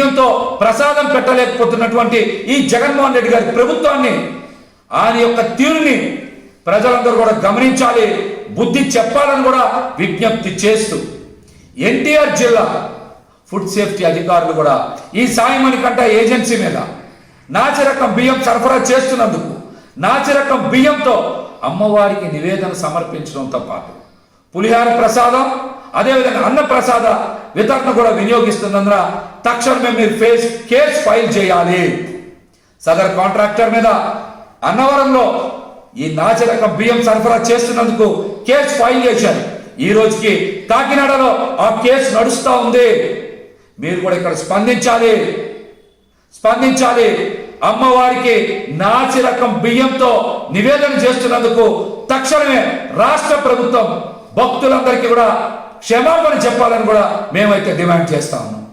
బియ్యంతో ప్రసాదం పెట్టలేకపోతున్నటువంటి ఈ జగన్మోహన్ రెడ్డి గారి ప్రభుత్వాన్ని, ఆయన యొక్క తీరుని ప్రజలందరూ కూడా గమనించాలి, బుద్ధి చెప్పాలని కూడా విజ్ఞప్తి చేస్తూ ఎన్టీఆర్ జిల్లా ఫుడ్ సేఫ్టీ అధికారులు కూడా ఈ సాయి మణికంఠ ఏజెన్సీ మీద నాసిరకం బియ్యం సరఫరా చేస్తున్నందుకు నాసిరకం బియ్యంతో అమ్మవారికి నివేదన సమర్పించడంతో పాటు పులిహార ప్రసాదం, అదేవిధంగా అన్న ప్రసాద వితరణ కూడా వినియోగిస్తున్నందున తక్షణమే మీరు కేసు ఫైల్ చేయాలి. సదర్ కాంట్రాక్టర్ మీద అన్నవరంలో ఈ నాసిరకం బియ్యం సరఫరా చేస్తున్నందుకు కేసు ఫైల్ చేశారు. ఈ రోజుకి కాకినాడలో ఆ కేసు నడుస్తూ ఉంది. మీరు కూడా ఇక్కడ స్పందించాలి. అమ్మవారికి నాసిరకం బియ్యంతో నివేదన చేస్తున్నందుకు తక్షణమే రాష్ట్ర ప్రభుత్వం భక్తులందరికీ కూడా క్షమాపణ చెప్పాలని కూడా మేమైతే డిమాండ్ చేస్తా ఉన్నాం.